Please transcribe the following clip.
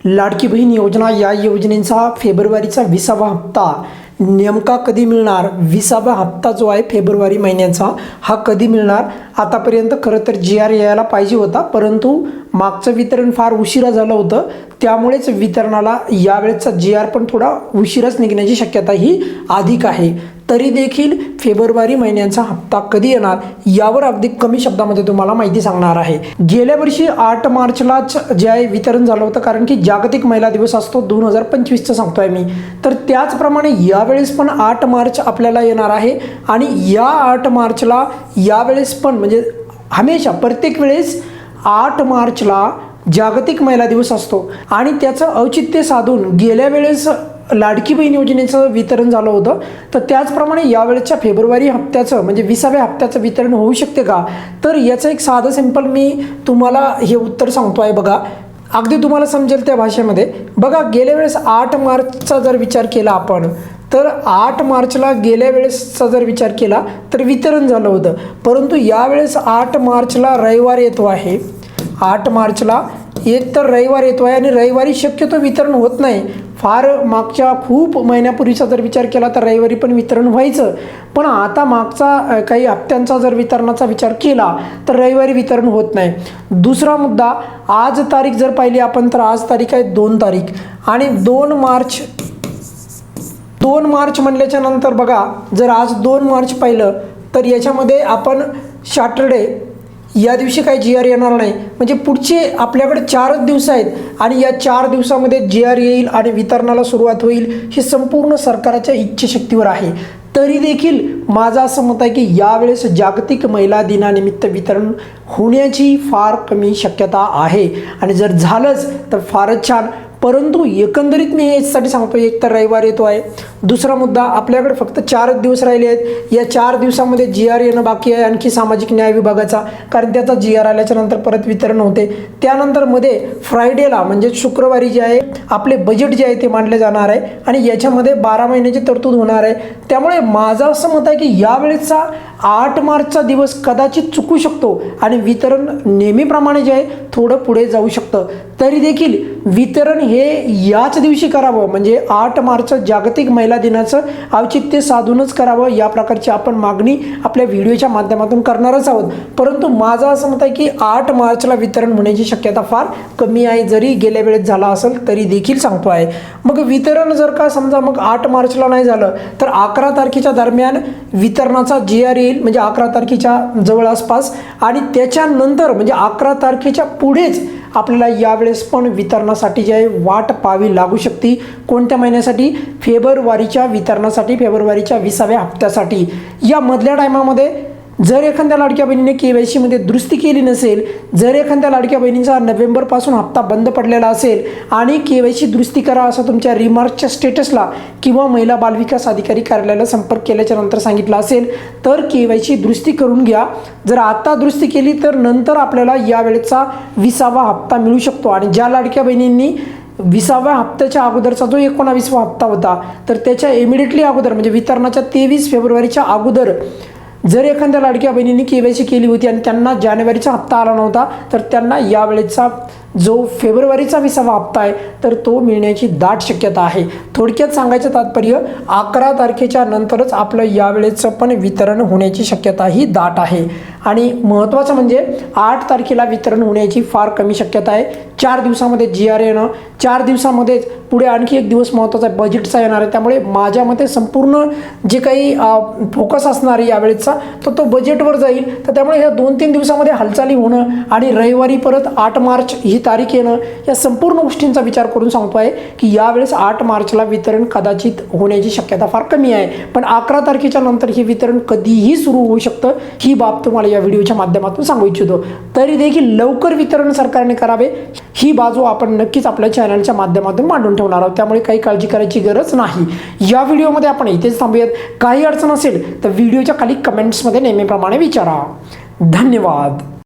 लाडकी बहीण योजना या योजनेचा फेब्रुवारीचा 20वा हप्ता नेमका कधी मिळणार? 20वा हप्ता जो आहे फेब्रुवारी महिन्याचा हा कधी मिळणार? आतापर्यंत खरं तर GR यायला पाहिजे होता, परंतु मागचं वितरण फार उशिरा झालं होतं, त्यामुळेच वितरणाला यावेळेचा GR पण थोडा उशिराच निघण्याची शक्यता ही अधिक आहे. तरी देखील फेब्रुवारी महिन्याचा हप्ता कधी येणार यावर अगदी कमी शब्दामध्ये तुम्हाला माहिती सांगणार आहे. गेल्या वर्षी 8 मार्चलाच जे आहे वितरण झालं होतं, कारण की जागतिक महिला दिवस असतो 2025चा सांगतोय मी. तर त्याचप्रमाणे यावेळेस पण 8 मार्च आपल्याला येणार आहे आणि या 8 मार्चला यावेळेस पण म्हणजे हमेशा प्रत्येक वेळेस 8 मार्चला जागतिक महिला दिवस असतो आणि त्याचं औचित्य साधून गेल्या वेळेस लाडकी बहीण योजनेचं वितरण झालं होतं. तर त्याचप्रमाणे यावेळेच्या फेब्रुवारी हप्त्याचं म्हणजे 20व्या हप्त्याचं वितरण होऊ शकते का? तर याचं एक साधं सिंपल मी तुम्हाला हे उत्तर सांगतो आहे बघा, अगदी तुम्हाला समजेल त्या भाषेमध्ये. बघा, गेल्या वेळेस 8 मार्चचा जर विचार केला आपण, तर 8 मार्चला गेल्या वेळेसचा जर विचार केला तर वितरण झालं होतं, परंतु यावेळेस 8 मार्चला रविवार येतो आहे. 8 मार्चला एक तर रविवार येतो आहे आणि रविवारी शक्यतो वितरण होत नाही. फार मागच्या खूप महिन्यापूर्वीचा जर विचार केला तर रविवारी पण वितरण व्हायचं, पण आता मागचा काही हप्त्यांचा जर वितरणाचा विचार केला तर रविवारी वितरण होत नाही. दुसरा मुद्दा, आज तारीख जर पाहिली आपण तर आज तारीख आहे 2 तारीख आणि 2 मार्च म्हणल्याच्या नंतर बघा, जर आज 2 मार्च पाहिलं तर याच्यामध्ये आपण सॅटरडे या दिवशी काही GR येणार नाही, म्हणजे पुढचे आपल्याकडे 4च दिवस आहेत आणि या 4 दिवसामध्ये GR येईल आणि वितरणाला सुरुवात होईल. हे संपूर्ण सरकारच्या इच्छाशक्तीवर आहे. तरी देखील माझं असं मत आहे की यावेळेस जागतिक महिला दिनानिमित्त वितरण होण्याची फार कमी शक्यता आहे आणि जर झालंच तर फारच छान. परंतु एकंदरीत मी याच्यासाठी सांगतो, एक तर रविवार येतो आहे. दुसरा मुद्दा, आपल्याकडे फक्त 4च दिवस राहिले आहेत. या 4 दिवसामध्ये GR येणं बाकी आहे आणखी सामाजिक न्याय विभागाचा, कारण त्याचा GR आल्याच्या नंतर परत वितरण होते. त्यानंतर मध्ये फ्रायडेला म्हणजे शुक्रवारी जे आहे आपले बजेट जे आहे ते मांडले जाणार आहे आणि याच्यामध्ये 12 महिन्याची तरतूद होणार आहे. त्यामुळे माझं असं मत आहे की यावेळेचा 8 मार्चचा दिवस कदाचित चुकू शकतो आणि वितरण नेहमीप्रमाणे जे आहे थोडं पुढे जाऊ शकतं. तरी देखील वितरण हे याच दिवशी करावं, म्हणजे 8 मार्च जागतिक महिला दिनाचं औचित्य साधूनच करावं, या प्रकारची आपण मागणी आपल्या व्हिडिओच्या माध्यमातून करणारच आहोत. परंतु माझं असं मत आहे की 8 मार्चला वितरण होण्याची शक्यता फार कमी आहे, जरी गेल्या वेळेत झाला असेल तरी देखील सांगतो आहे. मग वितरण जर का समजा मग 8 मार्चला नाही झालं तर 11 तारखेच्या दरम्यान वितरणाचा GR येईल, म्हणजे 11 तारखेच्या जवळ आसपास, आणि त्याच्यानंतर म्हणजे 11 तारखेच्या पुढेच आपल्याला यावेळेस पण वितरणासाठी जे आहे वाट पाहावी लागू शकते. कोणत्या महिन्यासाठी? फेब्रुवारीच्या वितरणासाठी, फेब्रुवारीच्या 20व्या हप्त्यासाठी. या मधल्या टायमामध्ये जर एखाद्या लाडक्या बहिणीने KYC मध्ये दुरुस्ती केली नसेल, जर एखाद्या लाडक्या बहिणीचा नोव्हेंबरपासून हप्ता बंद पडलेला असेल आणि KYC दुरुस्ती करा असं तुमच्या रिमार्कच्या स्टेटसला किंवा महिला बालविकास अधिकारी कार्यालयाला संपर्क केल्याच्या नंतर सांगितलं असेल तर KYC दुरुस्ती करून घ्या. जर आता दुरुस्ती केली तर नंतर आपल्याला यावेळेचा 20वा हप्ता मिळू शकतो. आणि ज्या लाडक्या बहिणींनी 20व्या हप्त्याच्या अगोदरचा जो 19वा हप्ता होता तर त्याच्या इमिडिएटली अगोदर म्हणजे वितरणाच्या 23 फेब्रुवारीच्या अगोदर जर एखाद्या लाडक्या बहिणींनी KYC केली होती आणि त्यांना जानेवारीचा हप्ता आला नव्हता तर त्यांना यावेळेचा जो फेब्रुवारीचा 20वा हप्ता आहे तर तो मिळण्याची दाट शक्यता आहे. थोडक्यात सांगायचं तात्पर्य, 11 तारखेच्या नंतरच आपलं यावेळेचं पण वितरण होण्याची शक्यता ही दाट आहे. आणि महत्त्वाचं म्हणजे 8 तारखेला वितरण होण्याची फार कमी शक्यता आहे. 4 दिवसामध्ये GR येणं, 4 दिवसामध्ये पुढे आणखी एक दिवस महत्त्वाचा आहे बजेटचा येणार आहे. त्यामुळे माझ्या मते संपूर्ण जे काही फोकस असणार आहे यावेळेचा तो बजेटवर जाईल. तर त्यामुळे ह्या 2-3 दिवसामध्ये हालचाली होणं आणि रविवारी परत 8 मार्च ही तारीख येणं, या संपूर्ण गोष्टींचा विचार करून सांगतो आहे की यावेळेस 8 मार्चला वितरण कदाचित होण्याची शक्यता फार कमी आहे. पण 11 तारखेच्या नंतर हे वितरण कधीही सुरू होऊ शकतं, ही बाब तुम्हाला या व्हिडिओच्या माध्यमातून सांगू इच्छितो. तरी देखील लवकर वितरण सरकारने करावे ही बाजू आपण नक्कीच आपल्या चॅनलच्या माध्यमातून मांडून ठेवणार आहोत. त्यामुळे काही काळजी करायची गरज नाही. या व्हिडिओमध्ये आपण इथेच थांबूयात. काही अडचण असेल तर व्हिडिओच्या खाली कमेंट्समध्ये नेहमीप्रमाणे विचारा. धन्यवाद.